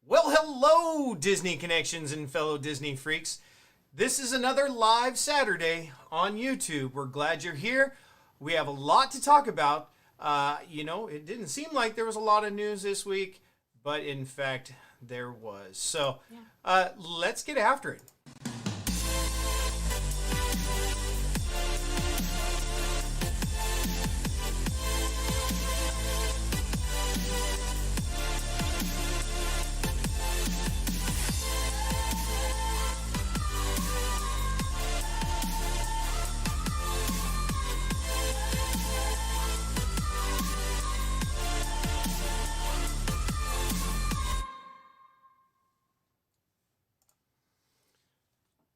Well, hello, Disney Connections and fellow Disney freaks. This is another live Saturday on YouTube. We're glad you're here. We have a lot to talk about. It didn't seem like there was a lot of news this week, but in fact, there was. So let's get after it.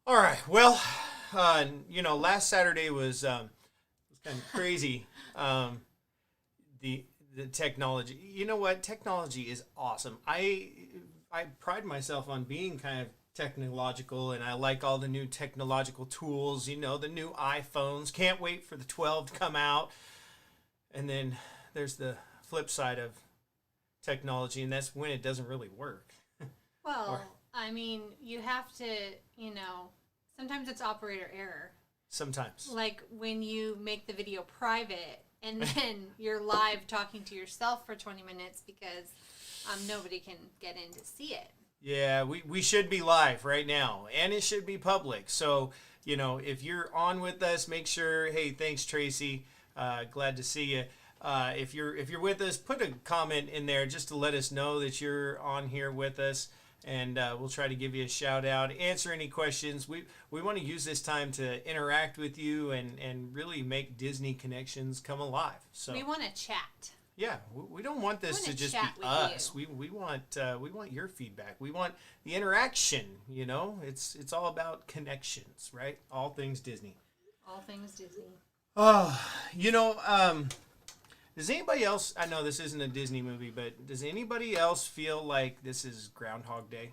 All right. Well, last Saturday was kind of crazy. The technology. You know what? Technology is awesome. I pride myself on being kind of technological, and I like all the new technological tools. You know, the new iPhones. Can't wait for the 12 to come out. And then there's the flip side of technology, and that's when it doesn't really work. Well, I mean, you have to, sometimes it's operator error. Sometimes. Like when you make the video private and then you're live talking to yourself for 20 minutes because nobody can get in to see it. Yeah, we should be live right now, and it should be public. So, if you're on with us, make sure, hey, thanks, Tracy. Glad to see you. If you're with us, put a comment in there just to let us know that you're on here with us. And we'll try to give you a shout out, answer any questions. We want to use this time to interact with you and really make Disney Connections come alive. So we want to chat. Yeah, we don't want this to just be us. We want your feedback. We want the interaction. It's all about connections, right? All things Disney. All things Disney. Does anybody else, I know this isn't a Disney movie, but does anybody else feel like this is Groundhog Day?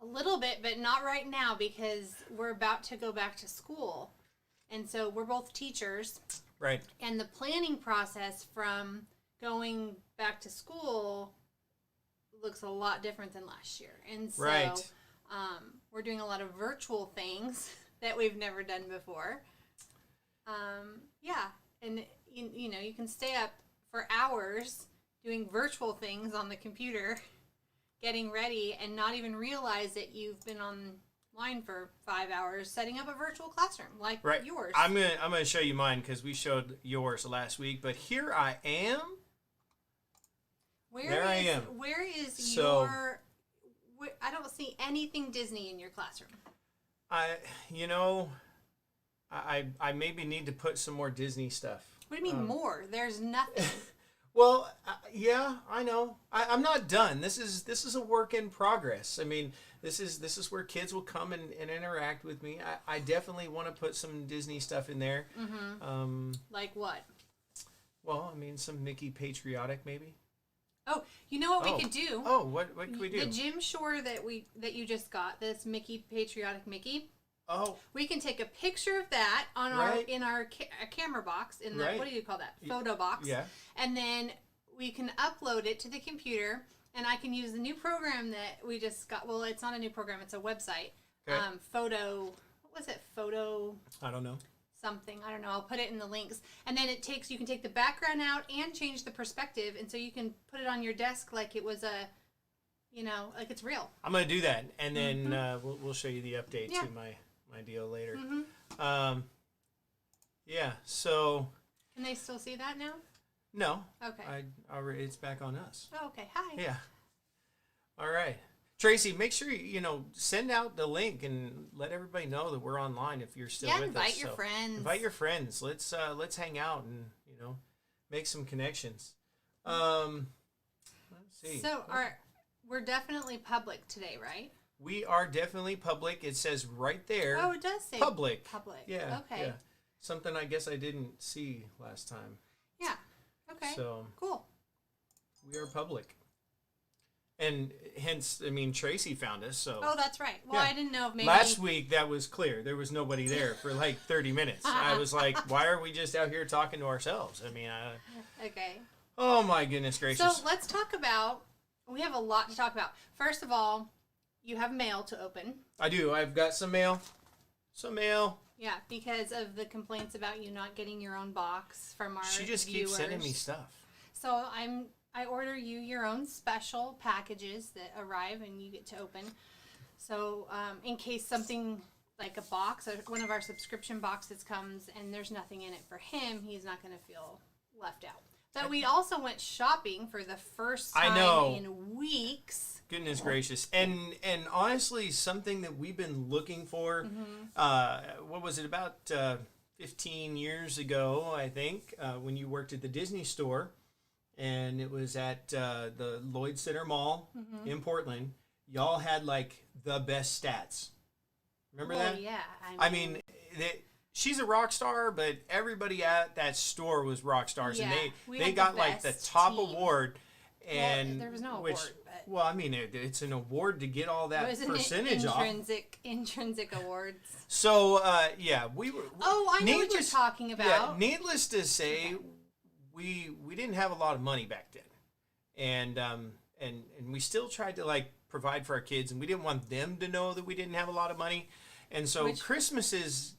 A little bit, but not right now because we're about to go back to school. And so we're both teachers. Right. And the planning process from going back to school looks a lot different than last year. And so right. We're doing a lot of virtual things that we've never done before. And you can stay up for hours doing virtual things on the computer, getting ready, and not even realize that you've been online for 5 hours setting up a virtual classroom like yours. I'm gonna show you mine because we showed yours last week. But here I am. Where is your? I don't see anything Disney in your classroom. I maybe need to put some more Disney stuff. What do you mean more? There's nothing. Well, yeah, I know. I'm not done. This is a work in progress. I mean, this is where kids will come and interact with me. I definitely want to put some Disney stuff in there. Like what? Well, I mean, some Mickey patriotic maybe. Oh, you know what we could do? Oh, what can we do? The Jim Shore that you just got, this Mickey patriotic Mickey. Oh, we can take a picture of that on our camera box in the what do you call that, photo box? Yeah. And then we can upload it to the computer, and I can use the new program that we just got. Well, it's not a new program; it's a website. Okay. Photo. What was it? Photo. I don't know. Something. I don't know. I'll put it in the links. And then you can take the background out and change the perspective, and so you can put it on your desk like it was like it's real. I'm gonna do that, and then we'll show you the update to my deal later. Yeah. So. Can they still see that now? No. Okay. It's back on us. Oh, okay. Hi. Yeah. All right. Tracy, make sure send out the link and let everybody know that we're online if you're still with us. Invite your friends. Invite your friends. Let's hang out and make some connections. Let's see. So we're definitely public today, right? We are definitely public. It says right there. Oh, it does say public. Public. Yeah. Okay. Yeah. Something I guess I didn't see last time. Yeah. Okay. So cool. We are public. And hence, I mean, Tracy found us, so... Oh, that's right. Well, I didn't know if maybe... Last week, that was clear. There was nobody there for like 30 minutes. I was like, why are we just out here talking to ourselves? I mean, Okay. Oh, my goodness gracious. So, let's talk about... We have a lot to talk about. First of all, you have mail to open. I do. I've got some mail. Yeah, because of the complaints about you not getting your own box from our She just viewers. keeps sending me stuff. So, I order you your own special packages that arrive and you get to open. So in case something like a box, or one of our subscription boxes comes and there's nothing in it for him, he's not going to feel left out. But we also went shopping for the first time in weeks. Goodness gracious. And honestly, something that we've been looking for, what was it, about 15 years ago, I think, when you worked at the Disney store. And it was at the Lloyd Center Mall in Portland. Y'all had like the best stats. Remember that? Yeah. I mean she's a rock star, but everybody at that store was rock stars, and they got like the top award. And there was no award. But well, I mean, it's an award to get all that percentage off. Intrinsic awards. So we were. Oh, I know what you're talking about. Yeah, needless to say. We didn't have a lot of money back then, and we still tried to like provide for our kids, and we didn't want them to know that we didn't have a lot of money, and so Christmas is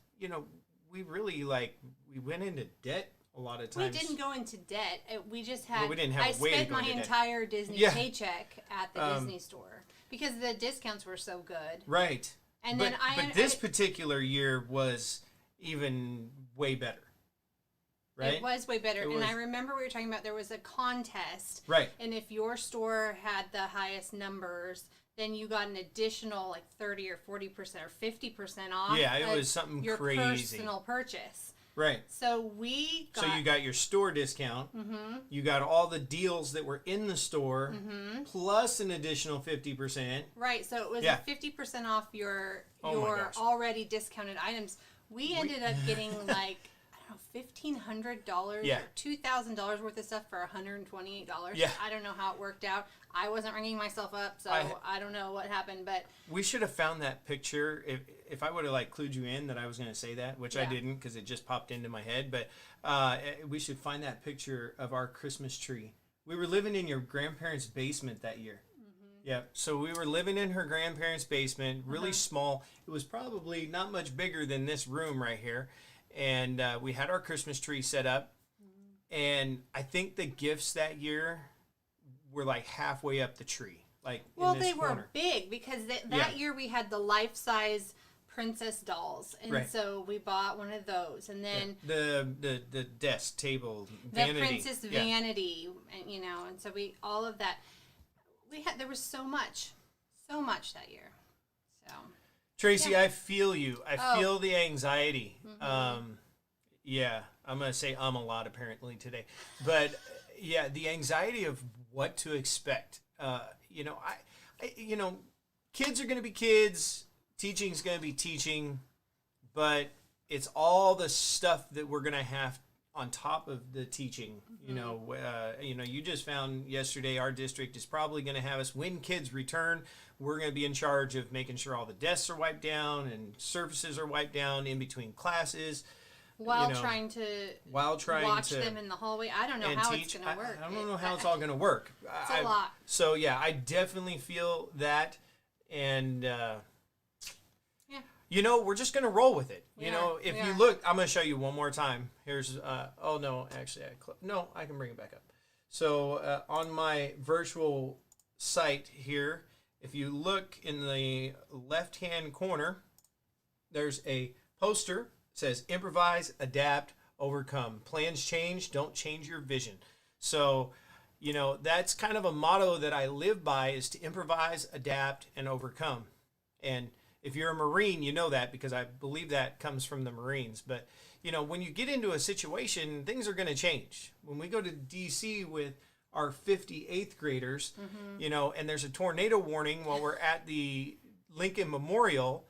we really we went into debt a lot of times. We didn't go into debt. We just had. Well, we didn't have I a way spent to go my into entire debt. Disney paycheck at the Disney store because the discounts were so good. Right. And but this particular year was even way better. Right? It was way better. And I remember we were talking about there was a contest. Right. And if your store had the highest numbers, then you got an additional like 30 or 40% or 50% off. Yeah, it was something your crazy. Your personal purchase. Right. So we got... So you got your store discount. Mm-hmm. You got all the deals that were in the store, plus an additional 50%. Right. So it was 50% off your already discounted items. We ended up getting like... $1,500 or $2,000 worth of stuff for $128. Yeah. I don't know how it worked out. I wasn't ringing myself up, so I don't know what happened. But we should have found that picture. If I would have clued you in that I was going to say that, which I didn't because it just popped into my head. But we should find that picture of our Christmas tree. We were living in your grandparents' basement that year. Yeah, so we were living in her grandparents' basement, really small. It was probably not much bigger than this room right here. And we had our Christmas tree set up, and I think the gifts that year were like halfway up the tree. They were big because that year we had the life-size princess dolls, and so we bought one of those, and then the desk table vanity, the princess vanity, and and so we all of that. There was so much that year, so. Tracy, I feel you. I feel the anxiety. I'm going to say a lot apparently today. But, yeah, the anxiety of what to expect. Kids are going to be kids. Teaching is going to be teaching, but it's all the stuff that we're going to have on top of the teaching. You just found yesterday our district is probably going to have us, when kids return, we're going to be in charge of making sure all the desks are wiped down and surfaces are wiped down in between classes. While trying to watch them in the hallway. I don't know how it's going to work. I don't know how it's all going to work. It's a lot. So, yeah, I definitely feel that. And, we're just going to roll with it. If you look, I'm going to show you one more time. Here's, I can bring it back up. So, on my virtual site here, if you look in the left-hand corner, there's a poster. Says improvise, adapt, overcome. Plans change, don't change your vision. So, that's kind of a motto that I live by, is to improvise, adapt, and overcome. And if you're a Marine, you know that, because I believe that comes from the Marines. But, when you get into a situation, things are going to change. When we go to D.C. with our 58th graders, and there's a tornado warning while we're at the Lincoln Memorial,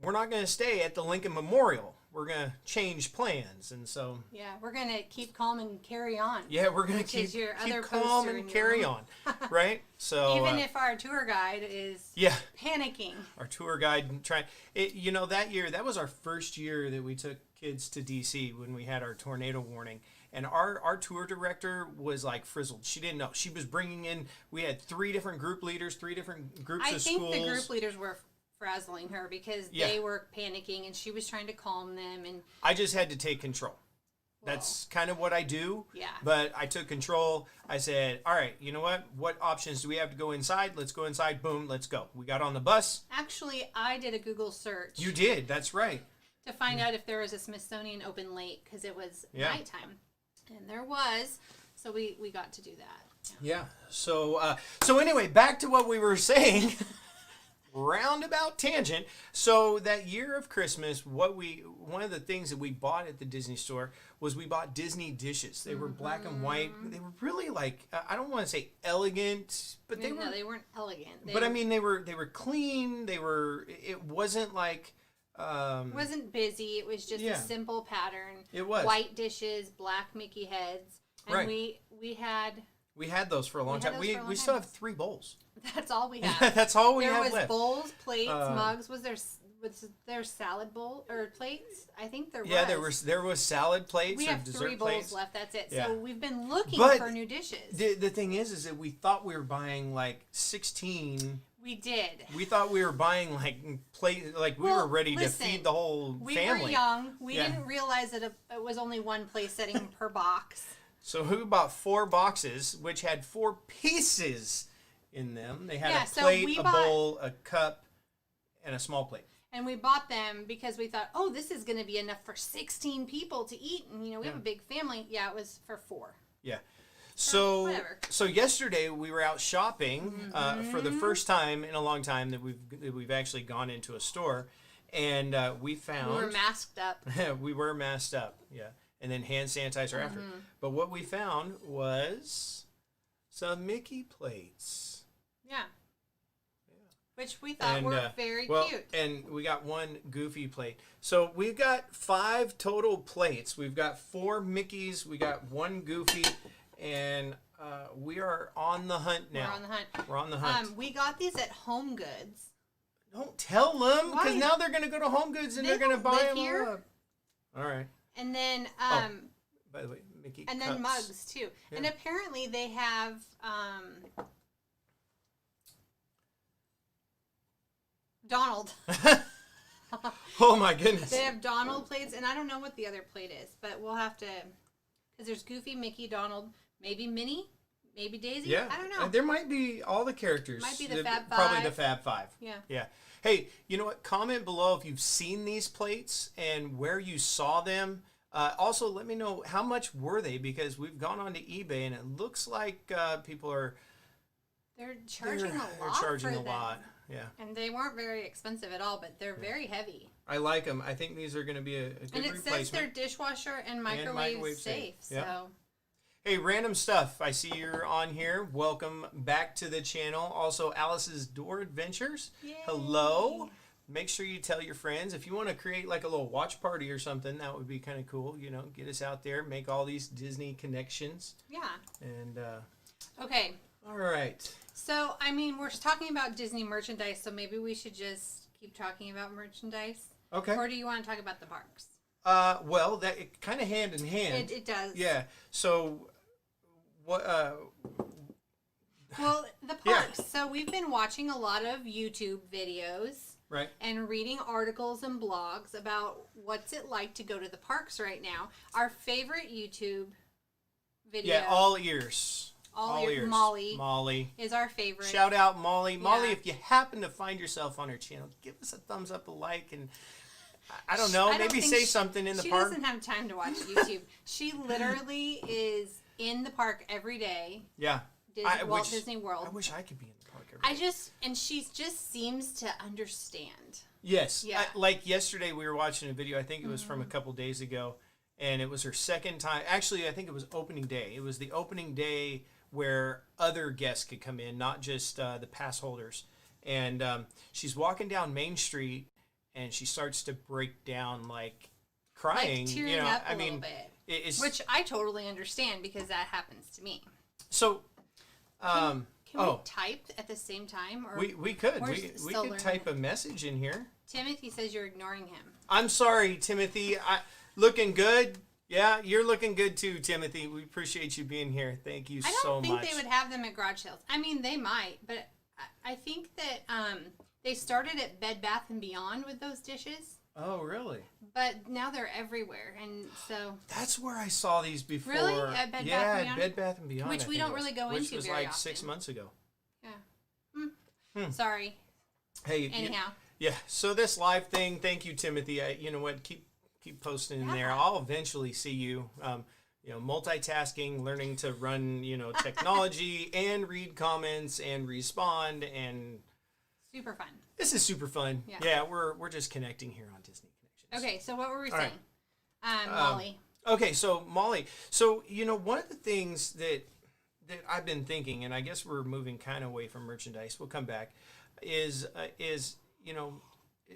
we're not going to stay at the Lincoln Memorial. We're going to change plans. And so... yeah, we're going to keep calm and carry on. Yeah, we're going to keep calm and carry on. Right? So even if our tour guide is panicking. Our tour guide that year, that was our first year that we took kids to D.C. when we had our tornado warning. And our tour director was like frizzled. She didn't know. She was bringing in... we had 3 different group leaders, 3 different groups of schools. I think the group leaders were frazzling her because they were panicking and she was trying to calm them, and I just had to take control. That's kind of what I do. Yeah. But I took control. I said, all right, you know what? What options do we have to go inside? Let's go inside. Boom, let's go. We got on the bus. Actually, I did a Google search. You did. That's right. To find out if there was a Smithsonian open late, because it was nighttime. And there was. So we got to do that. Yeah. So anyway, back to what we were saying. Roundabout tangent. So that year of Christmas, one of the things that we bought at the Disney store was we bought Disney dishes. They were black and white. They were really I don't want to say elegant, but they weren't elegant. They were clean. It wasn't like it wasn't busy. It was just a simple pattern. It was white dishes, black Mickey heads, and we had those for a long time. We still have 3 bowls. That's all we have. That's all we have left. There was bowls, plates, mugs. Was there salad bowl or plates? I think there was. Yeah, there was salad plates. We have dessert 3 bowls plates left. That's it. Yeah. So we've been looking for new dishes. The thing is that we thought we were buying like 16. We did. We thought we were buying we were ready to feed the whole family. We were young. We didn't realize that it was only one place setting per box. So we bought 4 boxes, which had 4 pieces in them. They had a plate, bowl, a cup, and a small plate. And we bought them because we thought, this is going to be enough for 16 people to eat. And, we have a big family. Yeah, it was for 4. Yeah. So yesterday we were out shopping for the first time in a long time that we've actually gone into a store. And we found... we were masked up. We were masked up, yeah. And then hand sanitizer after. But what we found was some Mickey plates. Yeah. Which we thought were very cute. And we got 1 Goofy plate. So we've got 5 total plates. We've got 4 Mickeys. We got 1 Goofy. And we are on the hunt now. We're on the hunt. We got these at Home Goods. Don't tell them, because now they're going to go to Home Goods and they're going to buy them here. all up. All right. And then, by the way, Mickey and cups. Then mugs too. Yeah. And apparently they have Donald. Oh my goodness. They have Donald plates, and I don't know what the other plate is, but we'll have to, because there's Goofy, Mickey, Donald, maybe Minnie, maybe Daisy. Yeah, I don't know. There might be all the characters. Might be the Fab Five. Probably the Fab Five. Yeah. Yeah. Hey, you know what? Comment below if you've seen these plates and where you saw them. Also, let me know how much were they, because we've gone on to eBay and it looks like people are. They're charging a lot. They're charging a lot. Yeah. And they weren't very expensive at all, but they're very heavy. I like them. I think these are going to be a good replacement. And it says they're dishwasher and microwave safe. Yep. So. Hey, random stuff. I see you're on here. Welcome back to the channel. Also, Alice's Door Adventures. Yay. Hello. Make sure you tell your friends. If you want to create like a little watch party or something, that would be kind of cool. You know, get us out there, make all these Disney connections. Yeah. And, Okay. all right. So, I mean, we're talking about Disney merchandise, so maybe we should just keep talking about merchandise. Okay. Or do you want to talk about the parks? Well, that it kind of hand in hand. It does. Yeah. So, what? Well, the parks. So we've been watching a lot of YouTube videos, Right. and reading articles and blogs about what's it like to go to the parks right now. Our favorite YouTube video. Yeah. All ears. All ears. Molly. Is our favorite. Shout out Molly. Molly, Yeah. if you happen to find yourself on her channel, give us a thumbs up, a like, and I don't know, maybe say something in the she park. She doesn't have time to watch YouTube. She literally is in the park every day. Yeah. Walt Disney World. I wish I could be in the park every day. And she just seems to understand. Yes. Yeah. Like yesterday, we were watching a video, I think it was from a couple days ago, and it was her second time. Actually, I think it was opening day. It was the opening day where other guests could come in, not just the pass holders. And she's walking down Main Street, and she starts to break down, like crying. Like tearing up a little bit. Which I totally understand because that happens to me. So, can we type at the same time? Or we could. we're We still could type a message in here. Timothy says you're ignoring him. I'm sorry, Timothy. Looking good. Yeah, you're looking good too, Timothy. We appreciate you being here. Thank you so much. I don't think they would have them at garage sales. I mean, they might, but I think that they started at Bed Bath & Beyond with those dishes. Oh, really? But now they're everywhere, and so... That's where I saw these before. Really? At Bed Bath & Beyond? Yeah, Bed Bath & Beyond. Which we don't really go into very often. Which was like 6 months ago. Yeah. Sorry. Hey. Anyhow. Yeah, so this live thing, thank you, Timothy. You know what, keep posting in there. I'll eventually see you. You know, multitasking, learning to run, technology and read comments and respond, and super fun. This is super fun. Yeah, we're just connecting here on Disney Connections. Okay, so what were we All saying? Molly. Okay, so Molly. So, one of the things that I've been thinking, and I guess we're moving kind of away from merchandise, we'll come back, is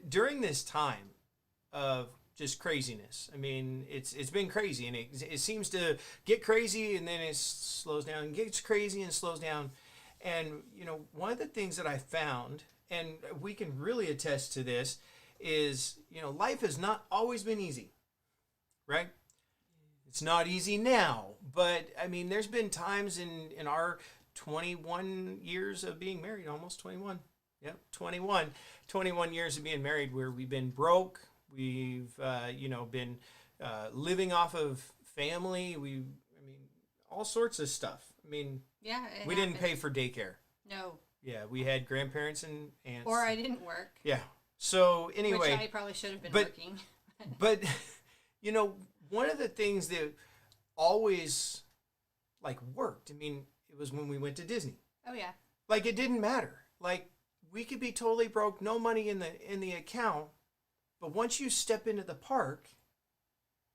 during this time of just craziness. I mean, it's been crazy, and it seems to get crazy, and then it slows down, and gets crazy and slows down. And, one of the things that I found, and we can really attest to this, is, life has not always been easy, right? It's not easy now, but, I mean, there's been times in our 21 years of being married, almost 21. Yep, 21 years of being married where we've been broke. We've, been living off of family. All sorts of stuff. I mean, yeah, we didn't pay for daycare. No. Yeah, we had grandparents and aunts. Or I didn't work. Yeah. So anyway. Which I probably should have been working. But, one of the things that always, worked, it was when we went to Disney. Oh, yeah. It didn't matter. We could be totally broke, no money in the account, but once you step into the park,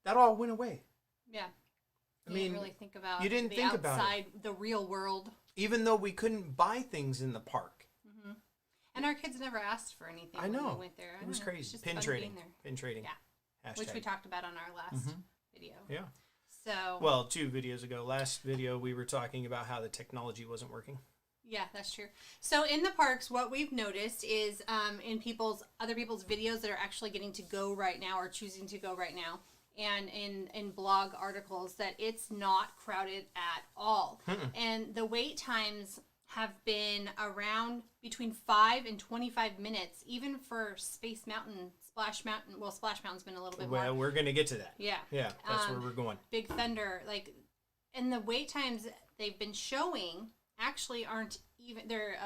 that all went away. Yeah. You didn't really think about you didn't think about outside, the real world. Even though we couldn't buy things in the park. Mm-hmm. And our kids never asked for anything when we went there. It was crazy. Pin trading. Yeah. Which we talked about on our last video. Yeah. So. Well, 2 videos ago. Last video, we were talking about how the technology wasn't working. Yeah, that's true. So in the parks, what we've noticed is in other people's videos that are actually getting to go right now or choosing to go right now, and in blog articles, that it's not crowded at all. And the wait times have been around between 5 and 25 minutes, even for Space Mountain, Splash Mountain. Well, Splash Mountain's been a little bit more. Well, we're going to get to that. Yeah. Yeah, that's where we're going. Big Thunder, and the wait times they've been showing actually aren't even, they're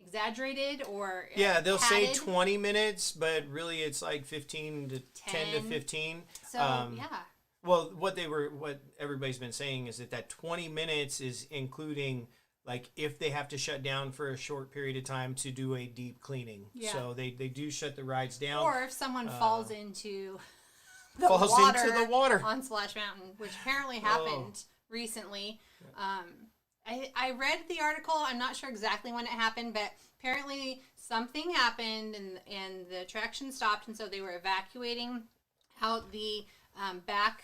exaggerated or they'll padded. say 20 minutes, but really it's like 10 to 15. So yeah, well, what everybody's been saying is that 20 minutes is including if they have to shut down for a short period of time to do a deep cleaning. So they do shut the rides down, or if someone falls into the water on Splash Mountain, which apparently happened recently. I read the article. I'm not sure exactly when it happened, but apparently something happened and the attraction stopped, and so they were evacuating out the back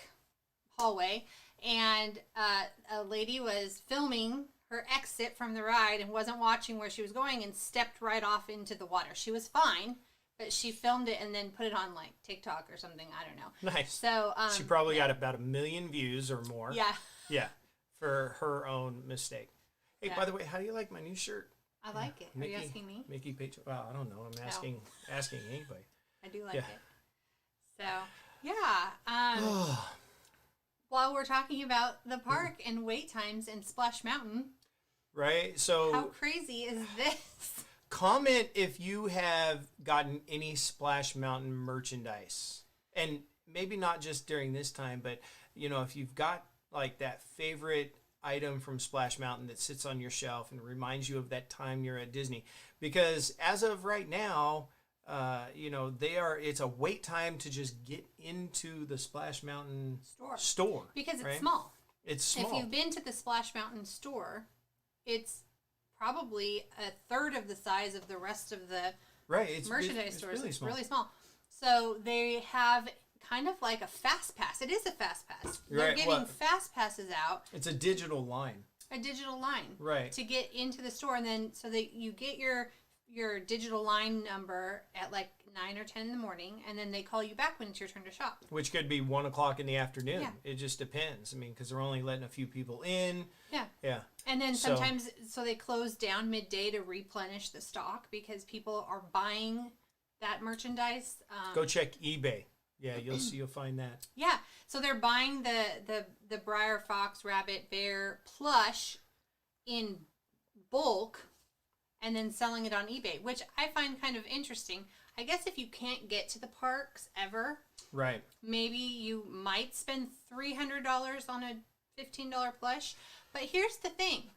hallway, and a lady was filming her exit from the ride and wasn't watching where she was going and stepped right off into the water. She was fine, but she filmed it and then put it on like TikTok or something. I don't know. Nice. So she probably got about 1 million views or more. Yeah. Yeah, for her own mistake. Hey, Yeah. by the way, how do you like my new shirt? I like it. Mickey, Are you asking me? Mickey Page. Well, I don't know. I'm asking anybody. I do like Yeah. it. So yeah. While we're talking about the park and wait times and Splash Mountain, Right. So how crazy is this? comment if you have gotten any Splash Mountain merchandise, and maybe not just during this time, but if you've got like that favorite item from Splash Mountain that sits on your shelf and reminds you of that time you're at Disney. Because as of right now, it's a wait time to just get into the Splash Mountain store Because it's right? small. It's small. If you've been to the Splash Mountain store, it's probably a third of the size of the rest of the merchandise stores. It's really small. So they have kind of like a fast pass. It is a fast pass. They're giving fast passes out. It's a digital line. Right. To get into the store, and then so that you get your digital line number at like 9 or 10 in the morning, and then they call you back when it's your turn to shop. Which could be 1 o'clock in the afternoon. Yeah. It just depends. I mean, because they're only letting a few people in. Yeah. Yeah. And then sometimes, so they close down midday to replenish the stock because people are buying that merchandise. Go check eBay. Yeah, you'll find that. Yeah. So they're buying the Briar Fox Rabbit Bear plush in bulk and then selling it on eBay, which I find kind of interesting. I guess if you can't get to the parks ever, right, maybe you might spend $300 on a $15 plush. But here's the thing.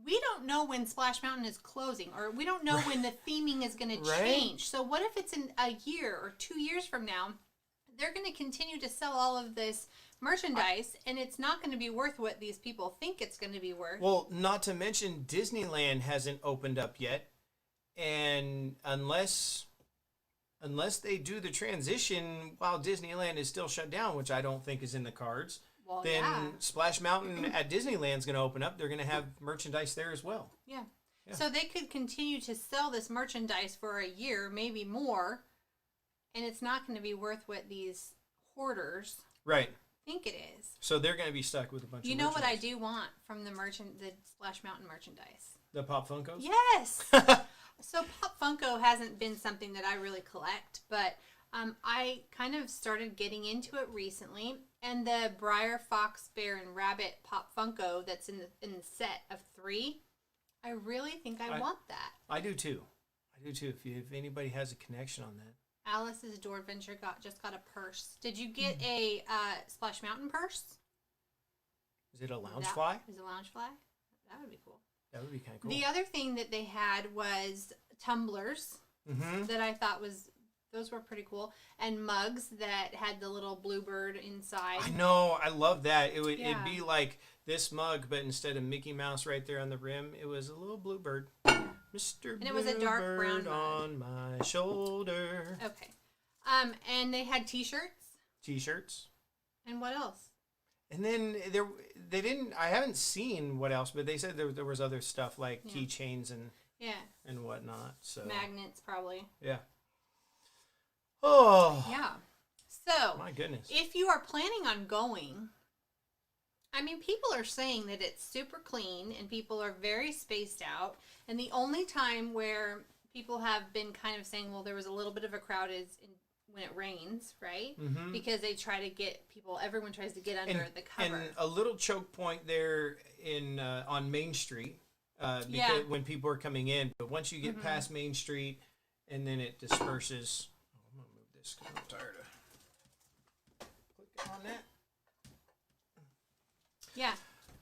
We don't know when Splash Mountain is closing, or we don't know when the theming is going to change. So what if it's in a year or 2 years from now, they're going to continue to sell all of this merchandise, and it's not going to be worth what these people think it's going to be worth. Well, not to mention Disneyland hasn't opened up yet, and unless they do the transition while Disneyland is still shut down, which I don't think is in the cards, then Splash Mountain at Disneyland is going to open up. They're going to have merchandise there as well. Yeah. So they could continue to sell this merchandise for a year, maybe more, and it's not going to be worth what these hoarders think it is. So they're going to be stuck with a bunch of merchandise. You know what I do want from the Splash Mountain merchandise? The Pop Funkos? Yes! So Pop Funko hasn't been something that I really collect, but I kind of started getting into it recently, and the Briar Fox Bear and Rabbit Pop Funko that's in the set of 3, I really think I want that. I do too. If anybody has a connection on that. Alice's Door Adventure just got a purse. Did you get a Splash Mountain purse? Is it a Loungefly? Is it a Loungefly? That would be cool. That would be kind of cool. The other thing that they had was tumblers that I thought those were pretty cool, and mugs that had the little bluebird inside. I know, I love that. It'd be like this mug, but instead of Mickey Mouse right there on the rim, it was a little bluebird. Mr. And it was a dark brown mug. On my shoulder. Okay. And they had T-shirts. T-shirts. And what else? And then they didn't. I haven't seen what else, but they said there was other stuff like keychains and whatnot. So magnets probably. Yeah. Oh. Yeah. So my goodness. If you are planning on going, I mean, people are saying that it's super clean and people are very spaced out. And the only time where people have been kind of saying, well, there was a little bit of a crowd is when it rains, right? Mm-hmm. Because they try to get everyone tries to get under the cover. And a little choke point there on Main Street because when people are coming in. But once you get past Main Street and then it disperses. Oh, I'm going to move this because I'm tired of clicking on that. Yeah.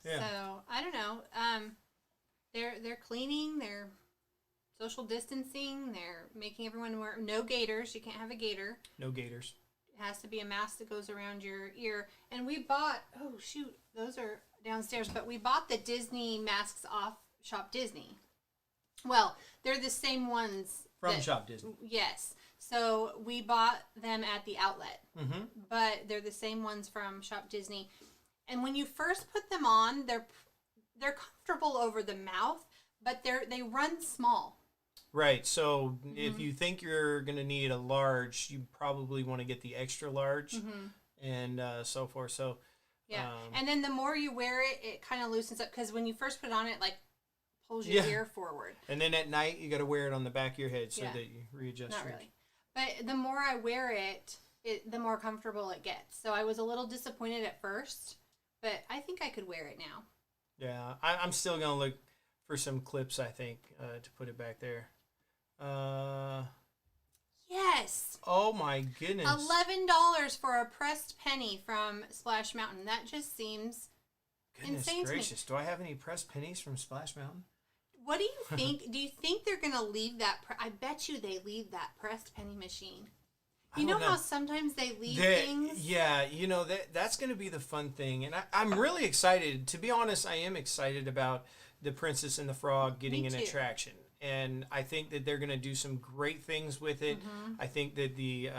So, I don't know. They're cleaning, they're social distancing, they're making everyone wear no gaiters. You can't have a gaiter. No gaiters. It has to be a mask that goes around your ear. And we bought, those are downstairs, but we bought the Disney masks off Shop Disney. Well, they're the same ones from Shop Disney. Yes. So we bought them at the outlet, but they're the same ones from Shop Disney. And when you first put them on, they're comfortable over the mouth, but they run small. Right. So if you think you're going to need a large, you probably want to get the extra large and so forth. So yeah. And then the more you wear it, it kind of loosens up because when you first put it on, it like pulls your ear forward. And then at night, you got to wear it on the back of your head so that you readjust. Not really. But the more I wear it, the more comfortable it gets. So I was a little disappointed at first, but I think I could wear it now. Yeah, I'm still going to look for some clips, I think, to put it back there. Yes. Oh, my goodness. $11 for a pressed penny from Splash Mountain. That just seems insane gracious. to me. Do I have any pressed pennies from Splash Mountain? What do you think? Do you think they're going to leave that? I bet you they leave that pressed penny machine. You know how sometimes they leave things? Yeah, that's going to be the fun thing. And I'm really excited. To be honest, I am excited about the Princess and the Frog getting an attraction. And I think that they're going to do some great things with it. I think that the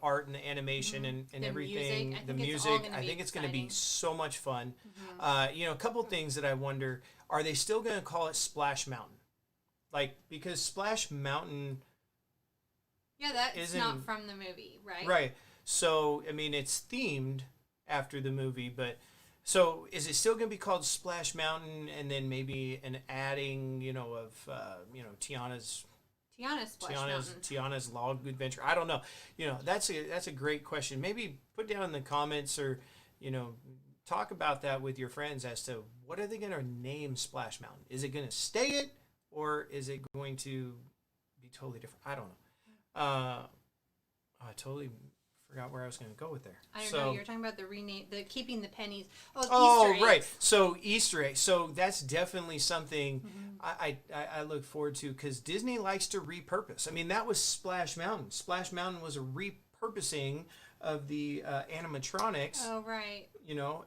art and the animation and the everything, music, I think it's going to be so much fun. A couple things that I wonder, are they still going to call it Splash Mountain? Like, because Splash Mountain... Yeah, that's not from the movie, right? Right. So, I mean, it's themed after the movie, but... So, is it still going to be called Splash Mountain, and then maybe an adding, of Tiana's Log Adventure? I don't know. That's a great question. Maybe put down in the comments, or talk about that with your friends as to what are they going to name Splash Mountain? Is it going to stay it, or is it going to be totally different? I don't know. I totally forgot where I was going to go with there. I don't know. You're talking about the keeping the pennies. Oh, Easter eggs. Right. So Easter eggs. So that's definitely something I look forward to because Disney likes to repurpose. I mean, that was Splash Mountain. Splash Mountain was a repurposing of the animatronics. Oh, right.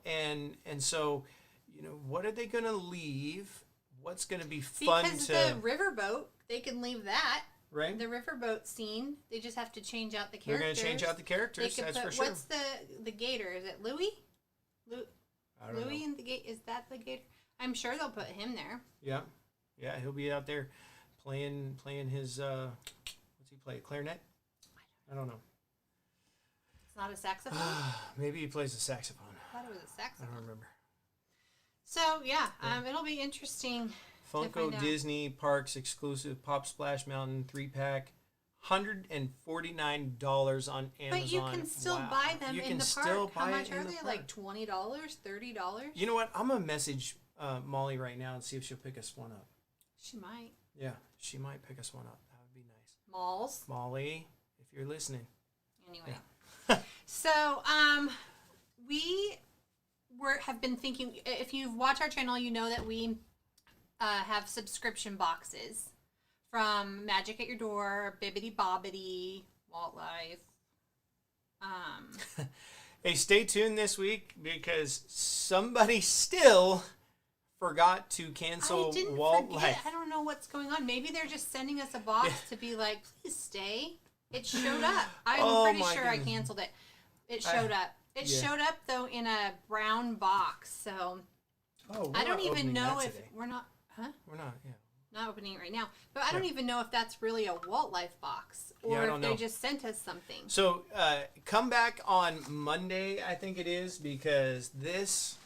And so, what are they going to leave? What's going to be fun because to... the riverboat, they can leave that. Right. The riverboat scene, they just have to change out the characters. They're going to change out the characters, that's for sure. What's the gator? Is it Louis? I don't know. And the gator, is that the gator? I'm sure they'll put him there. Yeah. Yeah, he'll be out there playing his, what's he play, clarinet? I don't know. It's not a saxophone? Maybe he plays a saxophone. I thought it was a saxophone. I don't remember. So, yeah. It'll be interesting. Funko Disney Parks exclusive Pop Splash Mountain 3-pack, $149 on Amazon. But you can still buy them in the park. How much are they? Like $20, $30? You know what? I'm going to message Molly right now and see if she'll pick us one up. She might. Yeah, she might pick us one up. That would be nice. Molly, if you're listening. Anyway. Yeah. So, we have been thinking, if you've watched our channel, you know that we... have subscription boxes from Magic at Your Door, Bibbidi Bobbidi, Walt Life. Hey, stay tuned this week because somebody still forgot to cancel Walt Life. I don't know what's going on. Maybe they're just sending us a box to be like, please stay. It showed up. I'm pretty sure I canceled it. It showed up. It showed up, though, in a brown box. So I don't even know if we're not... Huh? We're not, Not opening it right now. But I don't even know if that's really a Walt Life box or if they just sent us something. So come back on Monday, I think it is, because this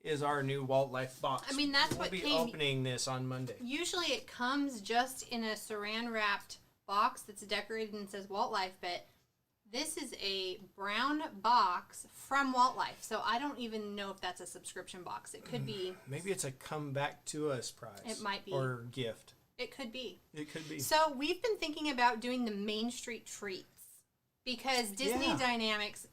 is our new Walt Life box. I mean, we'll be opening this on Monday. Usually it comes just in a saran-wrapped box that's decorated and says Walt Life, but this is a brown box from Walt Life, so I don't even know if that's a subscription box. It could be. Maybe it's a come back to us prize. It might be. Or gift. It could be. It could be. So we've been thinking about doing the Main Street treats because Disney Dynamics,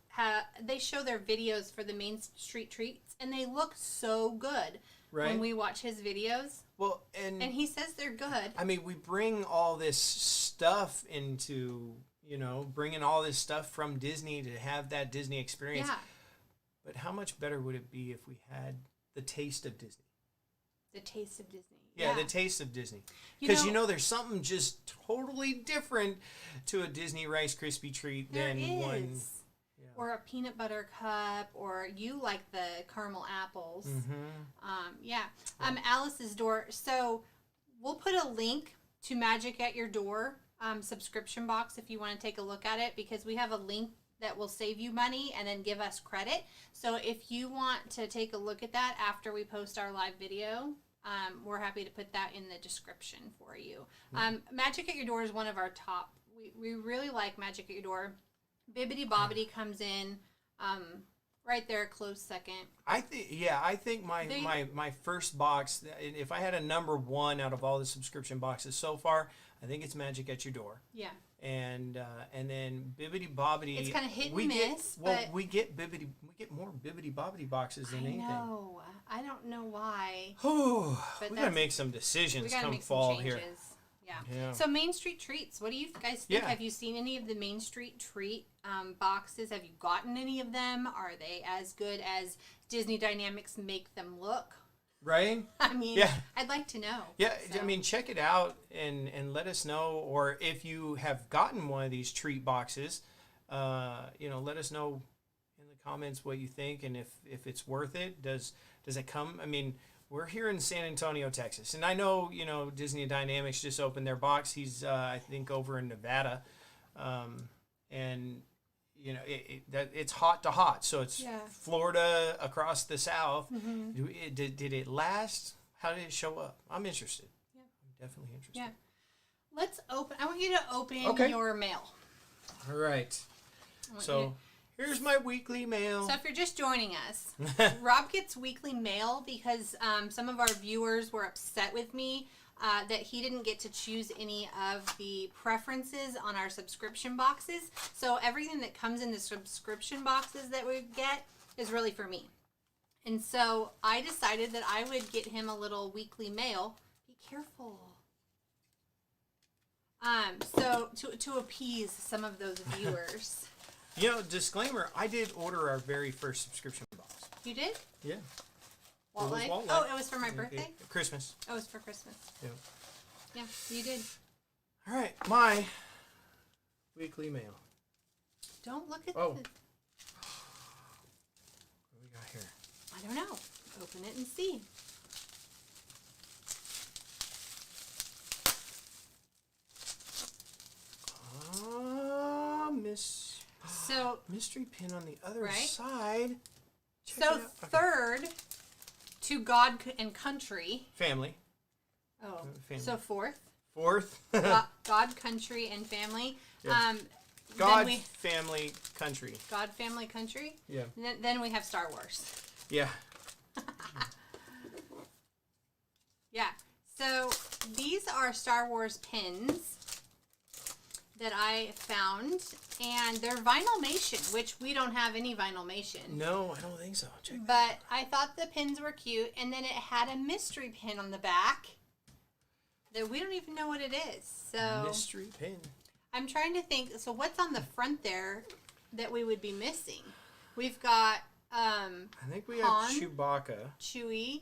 they show their videos for the Main Street treats, and they look so good when we watch his videos. Well, and he says they're good. I mean, we bring all this stuff into... bringing all this stuff from Disney to have that Disney experience. Yeah. But how much better would it be if we had the taste of Disney. The taste of Disney. Yeah, the taste of Disney. Because there's something just totally different to a Disney Rice Krispie treat than one. Yeah. Or a peanut butter cup, or you like the caramel apples. Mm-hmm. Alice's Door. So we'll put a link to Magic at Your Door subscription box if you want to take a look at it, because we have a link that will save you money and then give us credit. So if you want to take a look at that after we post our live video, we're happy to put that in the description for you. Magic at Your Door is one of our top. We really like Magic at Your Door. Bibbidi Bobbidi comes in right there, close second. I think my first box, if I had a number one out of all the subscription boxes so far, I think it's Magic at Your Door. Yeah. And then Bibbidi Bobbidi. It's kind of hit and miss. We get more Bibbidi Bobbidi boxes than anything. I know. I don't know why. We gotta make some decisions come fall here. Yeah. So Main Street treats. What do you guys think? Have you seen any of the Main Street treat boxes? Have you gotten any of them? Are they as good as Disney Dynamics make them look? Right? I mean, I'd like to know. Yeah, so. I mean, check it out and let us know. Or if you have gotten one of these treat boxes, let us know in the comments what you think and if it's worth it. Does it come? I mean, we're here in San Antonio, Texas, and I know Disney Dynamics just opened their box. He's I think over in Nevada, and it's hot to hot, so it's Florida across the south. Mm-hmm. Did it last? How did it show up? I'm interested. Yeah. I'm definitely interested. Yeah. Let's open. I want you to open your mail. All right. So here's my weekly mail. So if you're just joining us, Rob gets weekly mail because some of our viewers were upset with me that he didn't get to choose any of the preferences on our subscription boxes. So everything that comes in the subscription boxes that we get is really for me. And so I decided that I would get him a little weekly mail. Be careful. So to appease some of those viewers. Disclaimer, I did order our very first subscription box. You did? Yeah. Walt Life? Oh, it was for my birthday? Christmas. Oh, it was for Christmas. Yeah. Yeah, you did. All right, my weekly mail. Don't look at What do we got here? I don't know. Open it and see. Mystery pin on the other side. Third to God and Country. Family. Oh, family. So fourth. God, Country, and Family. Yeah. God, Family, Country. God, Family, Country? Yeah. Then we have Star Wars. Yeah. Yeah. So these are Star Wars pins that I found, and they're Vinylmation, which we don't have any Vinylmation. No, I don't think so. But I thought the pins were cute, and then it had a mystery pin on the back that we don't even know what it is. So mystery pin. I'm trying to think. So what's on the front there that we would be missing? We've got I think we Han, have Chewbacca. Chewie.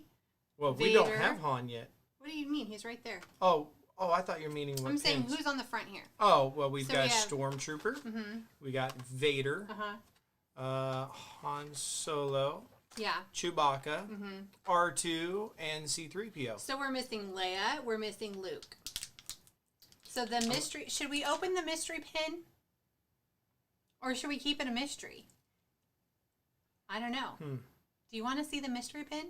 Well, Vader. We don't have Han yet. What do you mean? He's right there. Oh, I thought you were meaning what I'm saying pins. who's on the front here. Oh, well, we have Stormtrooper. Mm-hmm. We got Vader. Uh-huh. Han Solo. Yeah. Chewbacca. Mm-hmm. R2 and C-3PO. So we're missing Leia. We're missing Luke. So the mystery... Should we open the mystery pin? Or should we keep it a mystery? I don't know. Do you want to see the mystery pin?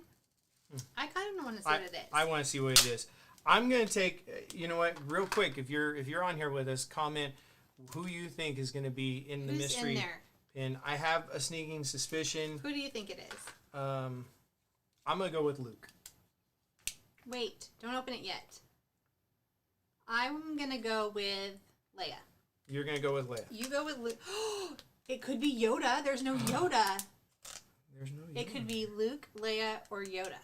I kind of want to see what it is. I want to see what it is. I'm going to take, real quick, if you're on here with us, comment who you think is going to be in the mystery pin. I have a sneaking suspicion. Who do you think it is? I'm going to go with Luke. Wait, don't open it yet. I'm going to go with Leia. You're going to go with Leia. You go with Luke. It could be Yoda. There's no Yoda. There's no Yoda. It could be Luke, Leia, or Yoda.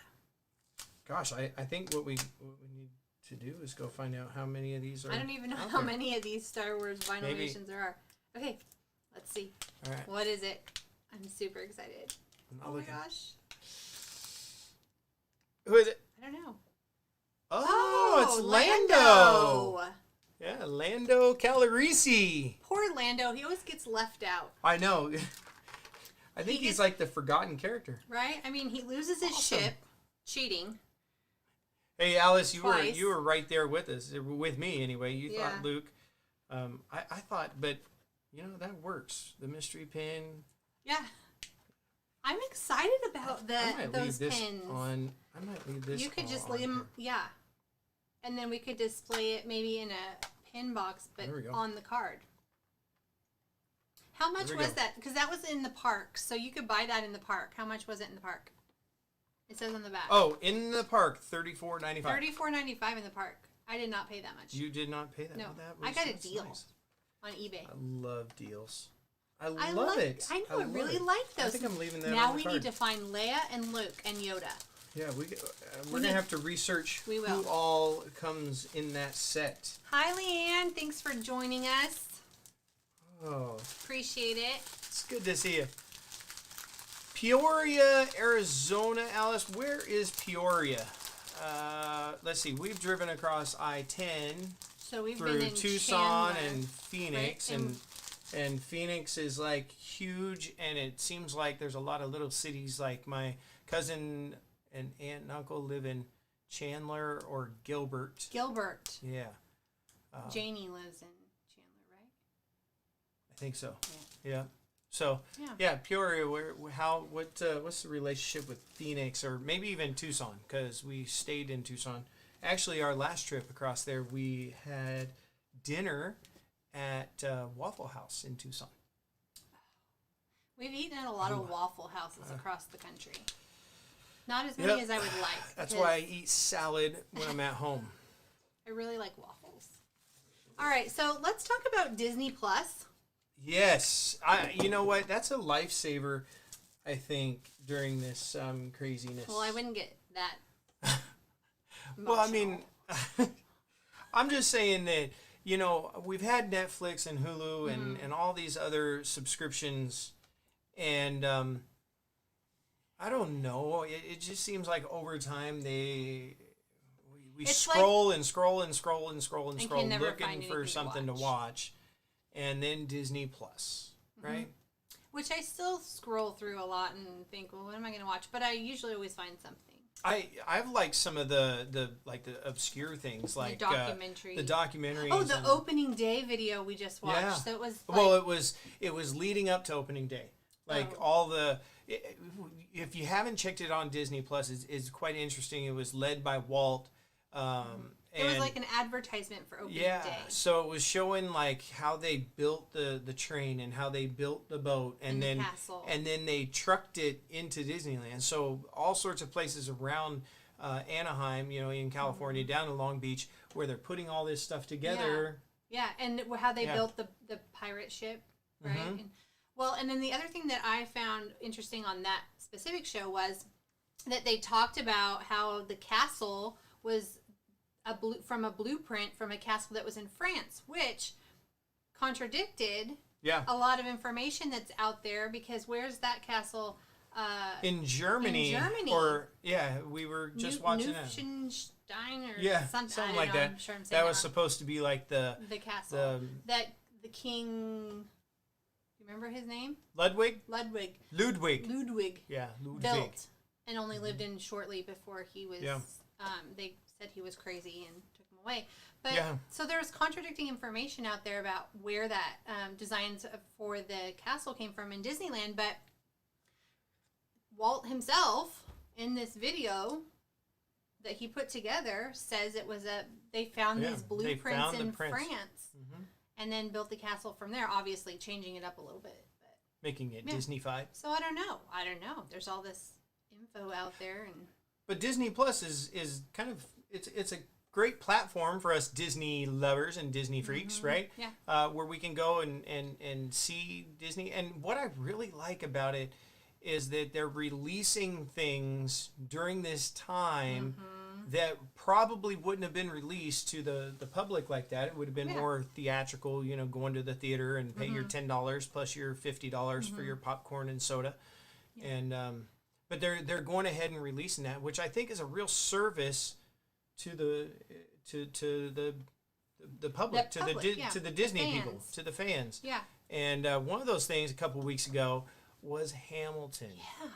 Gosh, I think what we need to do is go find out how many of these are. I don't even know how many of these Star Wars Vinylmations there are. Okay, let's see. All right. What is it? I'm super excited. Oh my gosh. Who is it? I don't know. Oh, it's Lando. Yeah, Lando Calrissian. Poor Lando. He always gets left out. I know. I think he's like the forgotten character. Right? I mean, he loses his ship cheating. Hey, Alice, Twice. you were right there with us, with me anyway. You Yeah. thought Luke. I thought, but that works. The mystery pin. Yeah. I'm excited about those pins. I might leave this. You could just leave them, yeah. And then we could display it maybe in a pin box, but on the card. How much was that? Because that was in the park, so you could buy that in the park. How much was it in the park? It says on the back. Oh, in the park, $34.95. $34.95 in the park. I did not pay that much. You did not pay that. No, That I got a deal nice. On eBay. I love deals. I love it. I know. I really like those. I think I'm leaving that. Now on the we card. need to find Leia and Luke and Yoda. Yeah, we're gonna have to research who all comes in that set. Hi, Leanne. Thanks for joining us. Oh, appreciate it. It's good to see you. Peoria, Arizona, Alice. Where is Peoria? Let's see. We've driven across I-10 we've through been in Tucson Chandler, and Phoenix, right? and Phoenix is like huge, and it seems like there's a lot of little cities. Like my cousin and aunt and uncle live in Chandler or Gilbert. Gilbert. Yeah. Janie lives in Chandler, right? I think so. Yeah. So Peoria. What's the relationship with Phoenix or maybe even Tucson? Because we stayed in Tucson. Actually, our last trip across there, we had dinner at Waffle House in Tucson. We've eaten at a lot of Waffle Houses across the country. Not as many as I would like. That's why I eat salad when I'm at home. I really like waffles. All right, so let's talk about Disney Plus. Yes, you know what? That's a lifesaver, I think, during this craziness. Well, I wouldn't get that. Well, I mean, I'm just saying that we've had Netflix and Hulu and all these other subscriptions, and I don't know. It just seems like over time we scroll and scroll and scroll and scroll and scroll looking for something to watch. And then Disney Plus, right? Which I still scroll through a lot and think, well, what am I going to watch? But I usually always find something. I've liked some of the obscure things, like the documentaries. The documentaries. Oh, the opening day video we just watched. Yeah. So it was. It was leading up to opening day. If you haven't checked it on Disney Plus, it's quite interesting. It was led by Walt. It was like an advertisement for opening day. Yeah, so it was showing like how they built the train and how they built the boat and then the castle. And then they trucked it into Disneyland. So all sorts of places around Anaheim, in California, down to Long Beach, where they're putting all this stuff together. Yeah, and how they built the pirate ship, right? And then the other thing that I found interesting on that specific show was that they talked about how the castle was from a blueprint from a castle that was in France, which contradicted a lot of information that's out there, because where's that castle? In Germany. We were just watching that. Neufenstein or something like that. I'm sure I'm saying that was supposed to be like the castle that the king. You remember his name? Ludwig. Yeah, Ludwig built and only lived in shortly before he was. Yeah. They said he was crazy and took him away. But so there was contradicting information out there about where that designs for the castle came from in Disneyland. But Walt himself, in this video that he put together, says it was they found these blueprints in France and then built the castle from there, obviously changing it up a little bit. But making it Disney-fied. So I don't know. There's all this info out there. But Disney Plus is kind of... It's a great platform for us Disney lovers and Disney freaks, right? Yeah. Where we can go and see Disney. And what I really like about it is that they're releasing things during this time that probably wouldn't have been released to the public like that. It would have been more theatrical, going to the theater and pay your $10 plus your $50 for your popcorn and soda. Yeah. And but they're going ahead and releasing that, which I think is a real service to the public, to the Disney people, to the fans. Yeah. And one of those things a couple weeks ago was Hamilton. Yeah.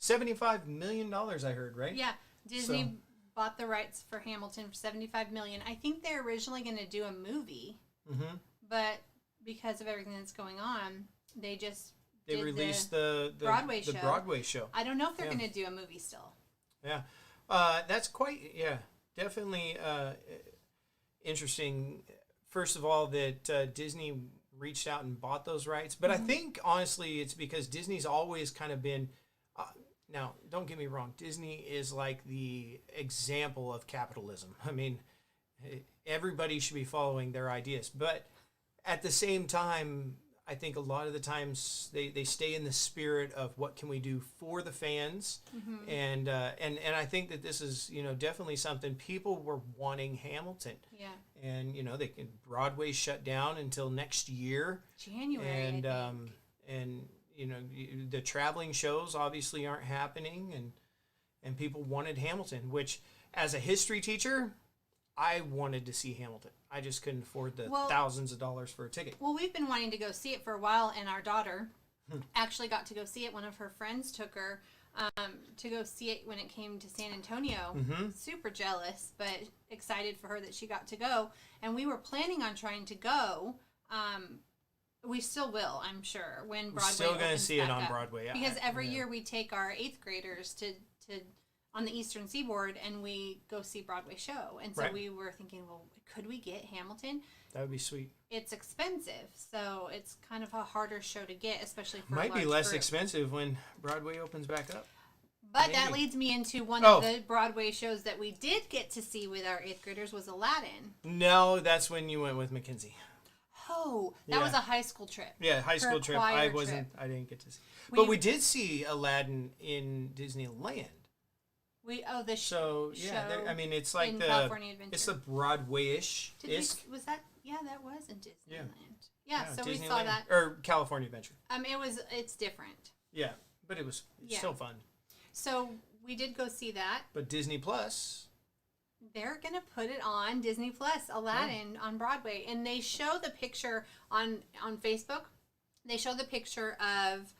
$75 million, I heard, right? Yeah. Disney bought the rights for Hamilton for $75 million. I think they're originally going to do a movie, but because of everything that's going on, they released the Broadway show. I don't know if they're going to do a movie still. Yeah. That's definitely interesting. First of all, that Disney reached out and bought those rights. But I think, honestly, it's because Disney's always kind of been... now, don't get me wrong. Disney is like the example of capitalism. I mean, everybody should be following their ideas. But at the same time, I think a lot of the times they stay in the spirit of what can we do for the fans. And I think that this is, definitely something people were wanting Hamilton. Yeah. And, Broadway shut down until next year. January, I think. The traveling shows obviously aren't happening, and people wanted Hamilton, which as a history teacher, I wanted to see Hamilton. I just couldn't afford the thousands of dollars for a ticket. Well, we've been wanting to go see it for a while, and our daughter actually got to go see it. One of her friends took her to go see it when it came to San Antonio. Super jealous, but excited for her that she got to go. And we were planning on trying to go. We still will, I'm sure, when Broadway. We're still going to see it on Broadway, because every year we take our 8th graders to on the Eastern Seaboard, and we go see Broadway show. And so we were thinking, well, could we get Hamilton? That would be sweet. It's expensive, so it's kind of a harder show to get, especially for Might a large be less group. Expensive when Broadway opens back up. But that leads me into one of the Broadway shows that we did get to see with our 8th graders was Aladdin. No, that's when you went with Mackenzie. Oh, that was a high school trip. Yeah, high school trip. I didn't get to see. But we did see Aladdin in Disneyland. The show. I mean, it's like in California Adventure. It's the Broadway-ish. Was that? Yeah, that was in Disneyland. Yeah, so Disneyland, we saw that. Or California Adventure. It's different. Yeah, but it's still fun. So we did go see that. But Disney Plus. They're going to put it on Disney Plus, Aladdin on Broadway. And they show the picture on Facebook. They show the picture of